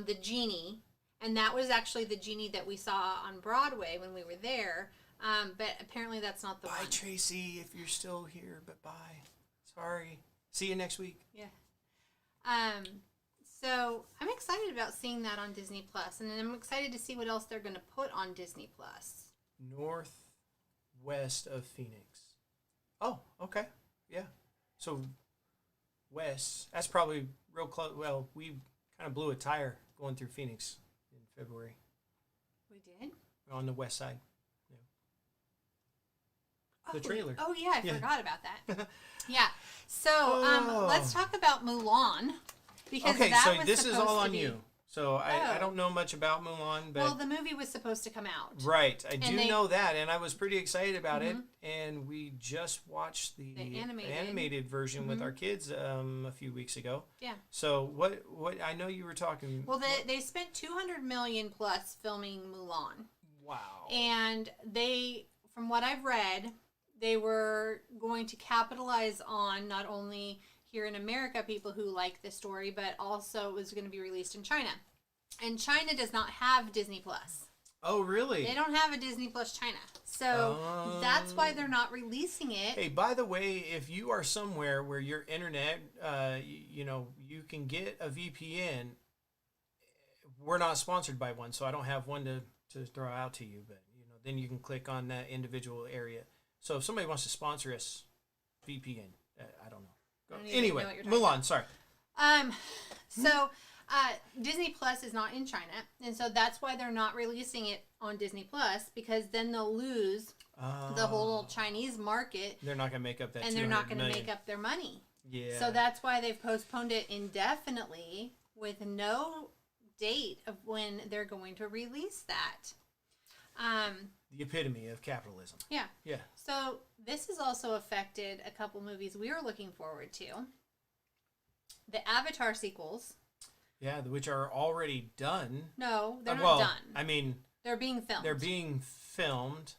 the genie. And that was actually the genie that we saw on Broadway when we were there. But apparently that's not the one. Bye, Tracy, if you're still here. But bye. Sorry. See you next week. Yeah. So I'm excited about seeing that on Disney Plus. And then I'm excited to see what else they're going to put on Disney Plus. Northwest of Phoenix. Oh, okay. Yeah. So west. That's probably real close. Well, we kind of blew a tire going through Phoenix in February. We did? On the west side. Yeah. The trailer. Oh, yeah. I forgot about that. Yeah. So let's talk about Mulan. Because this is all on you. So I don't know much about Mulan, but... Well, the movie was supposed to come out. Right. I do know that, and I was pretty excited about it. And we just watched the animated version with our kids a few weeks ago. Yeah. So what I know you were talking... Well, they spent $200 million plus filming Mulan. Wow. And they, from what I've read, they were going to capitalize on not only... here in America, people who like the story, but also it was going to be released in China. And China does not have Disney Plus. Oh, really? They don't have a Disney Plus China. So that's why they're not releasing it. Hey, by the way, if you are somewhere where your internet, you can get a VPN, we're not sponsored by one, so I don't have one to throw out to you, but then you can click on that individual area. So if somebody wants to sponsor us, VPN, I don't know. Anyway, Mulan, sorry. So Disney Plus is not in China, and so that's why they're not releasing it on Disney Plus, because then they'll lose the whole Chinese market. They're not going to make up that, and they're not going to make up their money. Yeah. So that's why they've postponed it indefinitely with no date of when they're going to release that. The epitome of capitalism. Yeah. Yeah. So this has also affected a couple movies we were looking forward to. The Avatar sequels Yeah, which are already done. No, they're not well, done. I mean, They're being filmed. they're being filmed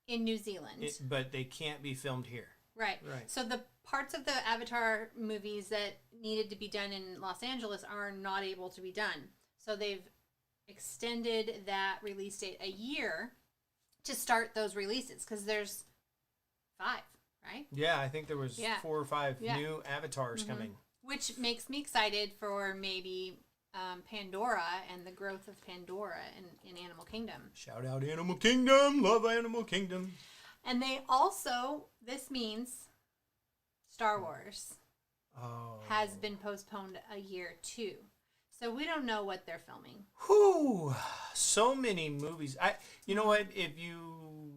in New Zealand. but they can't be filmed here. Right. Right. So the parts of the Avatar movies that needed to be done in Los Angeles are not able to be done. So they've extended that release date a year to start those releases because there's 5, right? Yeah, I think there was 4 or 5 new avatars coming. Which makes me excited for maybe Pandora and the growth of Pandora in Animal Kingdom. Shout out Animal Kingdom. Love Animal Kingdom. And they also, this means Star Wars has been postponed a year too. So we don't know what they're filming. Whew, so many movies. You know what? If you,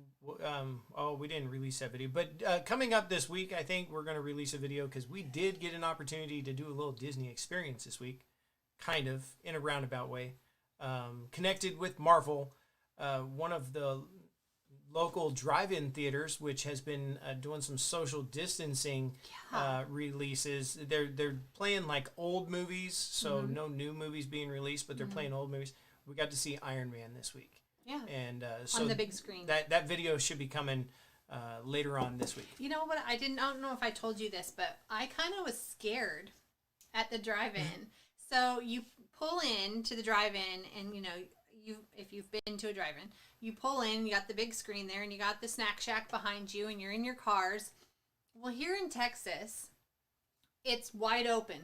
we didn't release that video, but coming up this week, I think we're going to release a video because we did get an opportunity to do a little Disney experience this week, kind of in a roundabout way, connected with Marvel, one of the local drive-in theaters, which has been doing some social distancing releases. They're playing like old movies, so no new movies being released, but they're playing old movies. We got to see Iron Man this week. Yeah. And so on the big screen. That video should be coming later on this week. You know what? I don't know if I told you this, but I kind of was scared at the drive-in. So you pull in to the drive-in, and if you've been to a drive-in, you pull in, you got the big screen there, and you got the snack shack behind you, and you're in your cars. Well, here in Texas, it's wide open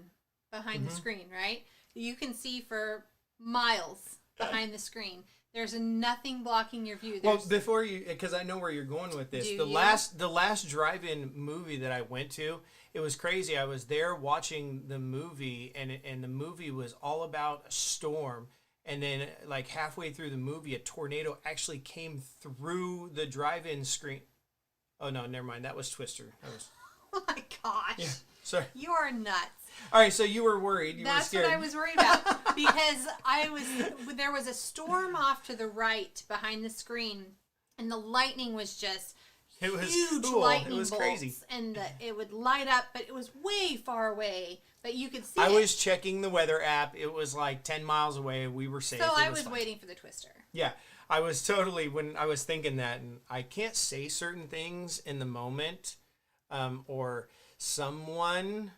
behind the screen, right? You can see for miles behind the screen. There's nothing blocking your view. Well, before you, because I know where you're going with this. The last drive-in movie that I went to, it was crazy. I was there watching the movie, and the movie was all about a storm. And then, like, halfway through the movie, a tornado actually came through the drive-in screen. Oh, no, never mind. That was Twister. Oh, my gosh. Yeah, sorry. You are nuts. All right, so you were worried. That's were scared. what I was worried about. Because there was a storm off to the right behind the screen, and the lightning was just huge lightning bolts. Crazy. And it would light up, but it was way far away. But you could see I was checking the weather app. It was like 10 miles away. We were safe. So I was waiting for the Twister. Yeah. I was totally, when I was thinking that, and I can't say certain things in the moment, or someone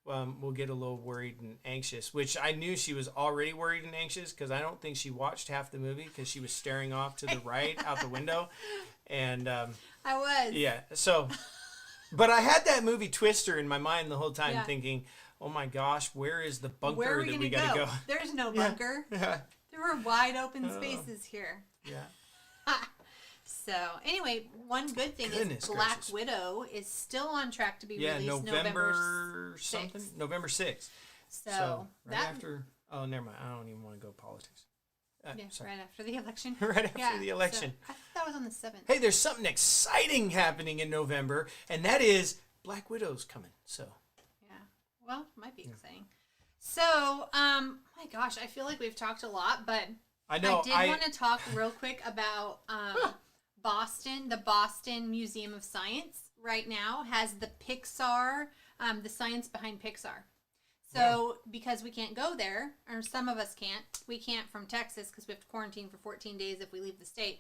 will get a little worried and anxious, which I knew she was already worried and anxious because I don't think she watched half the movie because she was staring off to the right out the window. And I was. Yeah. So, but I had that movie Twister in my mind the whole time thinking, oh my gosh, where is the bunker that we got to go? There's no bunker. Yeah. There were wide open spaces here. Yeah. So, anyway, one good thing is Black Widow is still on track to be released November 6th. November 6th. So right after, oh, never mind. I don't even want to go politics. Right after the election. Right after the election. So, I thought that was on the 7th. Hey, there's something exciting happening in November, and that is Black Widow's coming. So. Yeah. Well, might be exciting. So, my gosh, I feel like we've talked a lot, but I know I did want to talk real quick about Boston. The Boston Museum of Science right now has the Pixar, the science behind Pixar. So, because we can't go there, or some of us can't, we can't from Texas because we have to quarantine for 14 days if we leave the state.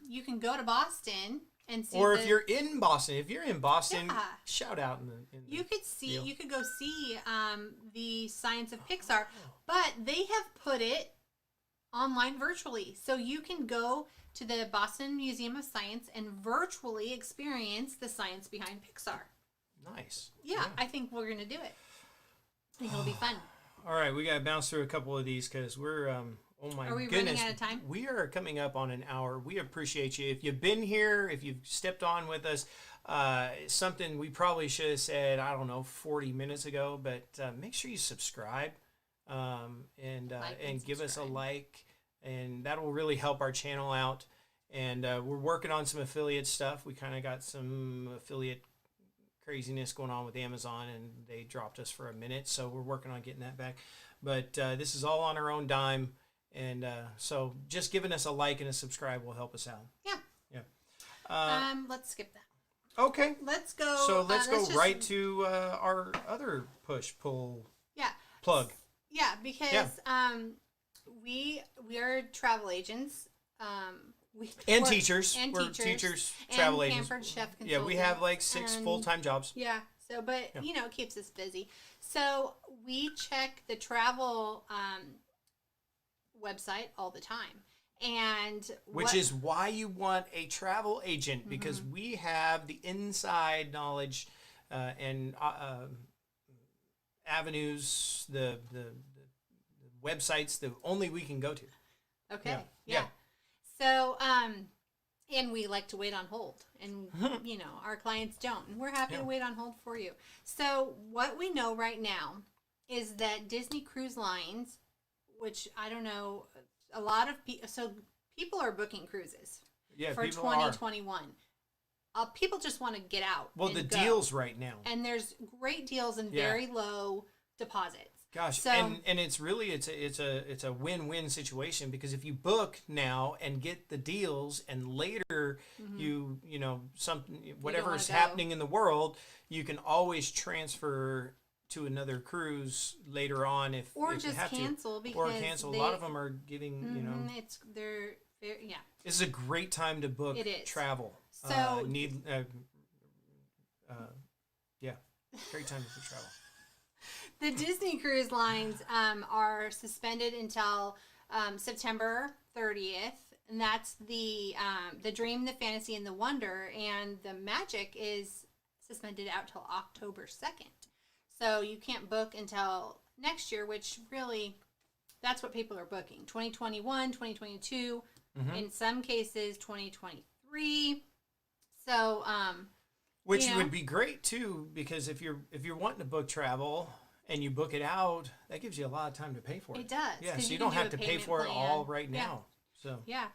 You can go to Boston and see. Or if you're in Boston, shout out. You could go see the science of Pixar, but they have put it online virtually. So you can go to the Boston Museum of Science and virtually experience the science behind Pixar. Nice. Yeah. I think we're going to do it. I think it'll be fun. All right, we got to bounce through a couple of these because we're, oh my goodness. Are we running out of time? We are coming up on an hour. We appreciate you. If you've been here, if you've stepped on with us, something we probably should have said, 40 minutes ago, but make sure you subscribe and give us a like, and that will really help our channel out. And we're working on some affiliate stuff. We kind of got some affiliate craziness going on with Amazon, and they dropped us for a minute, so we're working on getting that back. But this is all on our own dime, and so just giving us a like and a subscribe will help us out. Yeah. Let's skip that. Okay. Let's go. So let's go right to our other push pull. Yeah. Plug. Yeah, because we are travel agents. And teachers. And We're teachers. travel and agents. Pampered Chef Yeah, we have like 6 and- full-time jobs. Yeah. So, but it keeps us busy. So we check the travel website all the time, and Which is why you want a travel agent, because we have the inside knowledge and avenues, the websites that only we can go to. Okay. Yeah. So, and we like to wait on hold, and our clients don't, and we're happy to wait on hold for you. So, what we know right now is that Disney Cruise Lines, which I don't know, a lot of people are booking cruises for 2021. People just want to get out. Well, the deals right now, and there's great deals and very low deposits. Gosh, so, and it's really it's a win-win situation, because if you book now and get the deals, and later whatever is happening in the world, you can always transfer to another cruise later on if or if just you have cancel to. Or cancel. A lot of them are giving This is a great time to book travel. So great time to book travel. The Disney Cruise Lines are suspended until September 30th, and that's the Dream, the Fantasy, and the Wonder, and the Magic is suspended out till October 2nd. So you can't book until next year, which really, that's what people are booking. 2021, 2022, in some cases 2023. So which would be great too, because if you're wanting to book travel and you book it out, that gives you a lot of time to pay for it. It does. Yeah, so you don't have to pay for it all right now. So yeah.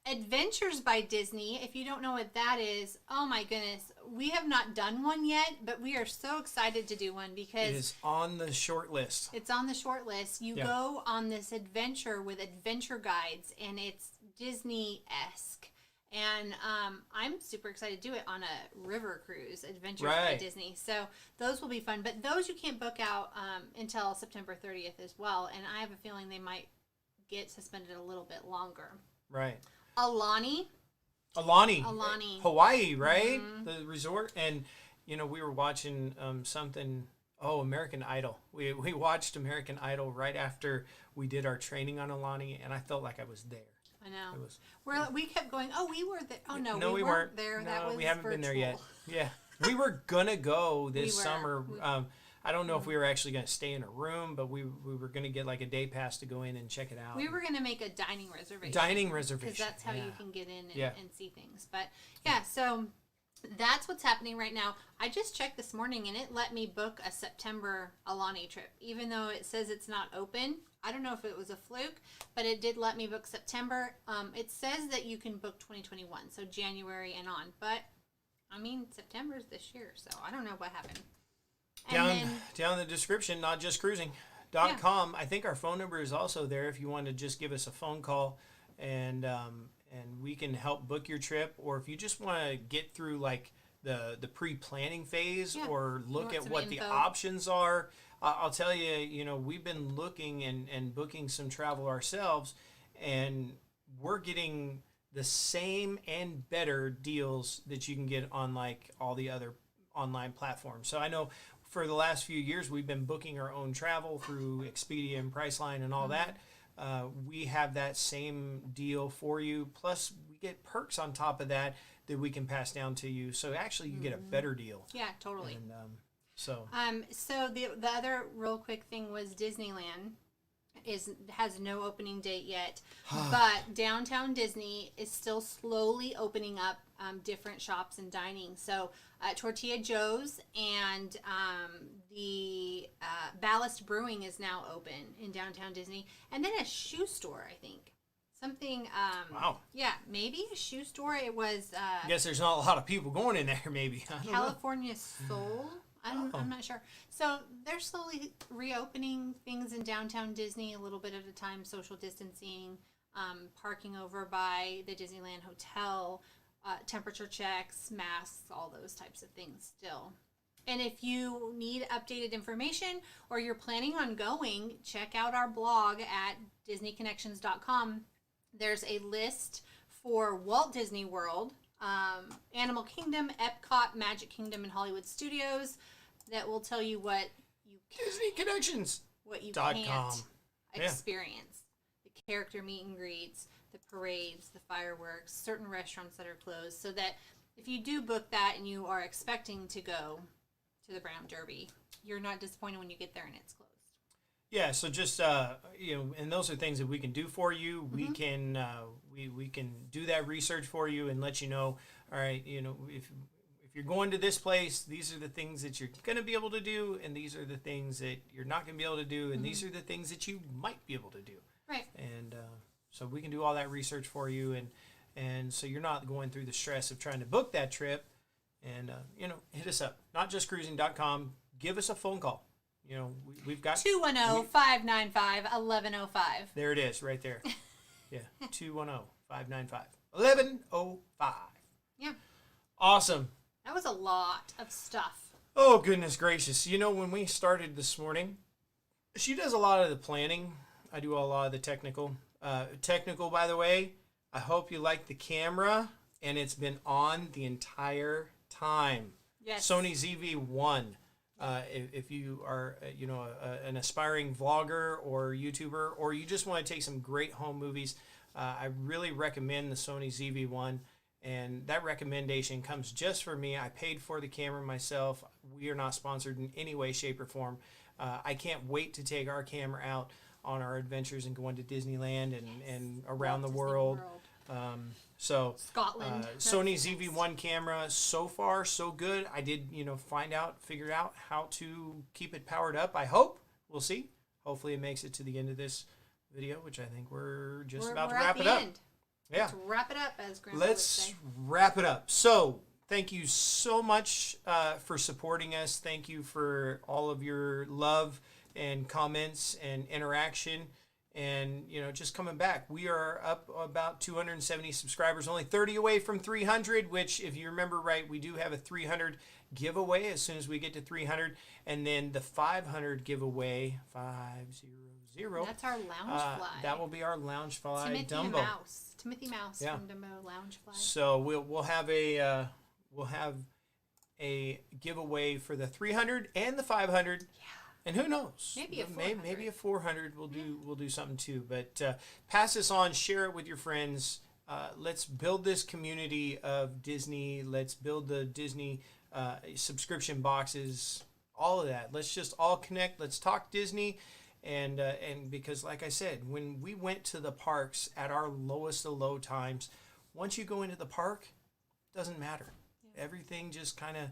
Adventures by Disney, if you don't know what that is, oh my goodness, we have not done one yet, but we are so excited to do one because it is on the short list. It's on the short list. You go on this adventure with adventure guides, and it's Disney-esque. And I'm super excited to do it on a river cruise, Adventures by Disney. So those will be fun. But those you can't book out until September 30th as well. And I have a feeling they might get suspended a little bit longer. Right. Alani. Hawaii, right? The resort. And, we were watching something, American Idol. We watched American Idol right after we did our training on Alani, and I felt like I was there. I know. We kept going, we were there. Oh, no, we weren't there. No, that was we haven't virtual. been there yet. Yeah. We were going to go this summer. I don't know if we were actually going to stay in a room, but we were going to get like a day pass to go in and check it out. We were going to make a dining reservation. Because that's how you can get in and see things. But, so that's what's happening right now. I just checked this morning, and it let me book a September Alani trip, even though it says it's not open. I don't know if it was a fluke, but it did let me book September. It says that you can book 2021, so January and on. But, September's this year, so I don't know what happened. Down in the description, notjustcruising.com. I think our phone number is also there if you want to just give us a phone call, and we can help book your trip. Or if you just want to get through like the pre-planning phase or look at what the options are. I'll tell you, we've been looking and booking some travel ourselves, and we're getting the same and better deals that you can get on like all the other online platforms. So I know for the last few years we've been booking our own travel through Expedia and Priceline and all that. We have that same deal for you. Plus we get perks on top of that we can pass down to you. So actually you get a better deal. Yeah, totally. And, so the other real quick thing was Disneyland has no opening date yet, but Downtown Disney is still slowly opening up different shops and dining. So Tortilla Joe's and the Ballast Brewing is now open in Downtown Disney, and then a shoe store, I think. Something. Wow. Yeah, maybe a shoe store. It was. I guess there's not a lot of people going in there. Maybe California Soul. I'm not sure. So they're slowly reopening things in Downtown Disney a little bit at a time, social distancing, parking over by the Disneyland Hotel, temperature checks, masks, all those types of things still. And if you need updated information or you're planning on going, check out our blog at DisneyConnections.com. There's a list for Walt Disney World, Animal Kingdom, Epcot, Magic Kingdom, and Hollywood Studios that will tell you what you can't experience. The character meet and greets, the parades, the fireworks, certain restaurants that are closed, so that if you do book that and you are expecting to go to the Brown Derby, you're not disappointed when you get there and it's closed. Yeah, so just and those are things that we can do for you. Mm-hmm. We can do that research for you and let you know. All right, if you're going to this place, these are the things that you're going to be able to do, and these are the things that you're not going to be able to do, and these are the things that you might be able to do. Right. And so we can do all that research for you, and so you're not going through the stress of trying to book that trip. And hit us up, notjustcruising.com. Give us a phone call. We've got 210-595-1105. There it is, right there. Yeah, 210-595-1105. Yeah. Awesome. That was a lot of stuff. Oh, goodness gracious. When we started this morning, she does a lot of the planning. I do a lot of the technical. Technical, by the way, I hope you like the camera, and it's been on the entire time. Yes. Sony ZV-1. If you are, an aspiring vlogger or YouTuber, or you just want to take some great home movies, I really recommend the Sony ZV-1. And that recommendation comes just for me. I paid for the camera myself. We are not sponsored in any way, shape, or form. I can't wait to take our camera out on our adventures and going to Disneyland and around the world. So Scotland. Sony ZV-1 camera, so far so good. I did figure out how to keep it powered up. I hope. We'll see. Hopefully it makes it to the end of this video, which I think we're about to wrap it up. End. Yeah. Let's wrap it up, as Grandma would say. Wrap it up. So thank you so much for supporting us. Thank you for all of your love and comments and interaction. And, just coming back. We are up about 270 subscribers, only 30 away from 300, which, if you remember right, we do have a 300 giveaway as soon as we get to 300. And then the 500 giveaway, 500. That's our lounge fly. That will be our lounge fly, Dumbo. Timothy Mouse yeah. from Dumbo Lounge Fly. So we'll have a giveaway for the 300 and the 500. Yeah. And who knows? Maybe a 400. Maybe a 400 we'll do something too. But pass this on, share it with your friends. Let's build this community of Disney. Let's build the Disney subscription boxes. All of that. Let's just all connect. Let's talk Disney. And because, like I said, when we went to the parks at our lowest of low times, once you go into the park, it doesn't matter. Yeah. Everything just kind of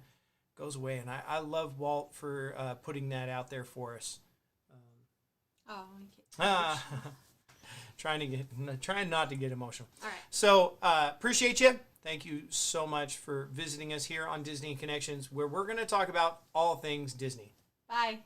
goes away. And I love Walt for putting that out there for us. Trying not to get emotional. All right. So appreciate you. Thank you so much for visiting us here on Disney Connections, where we're going to talk about all things Disney. Bye.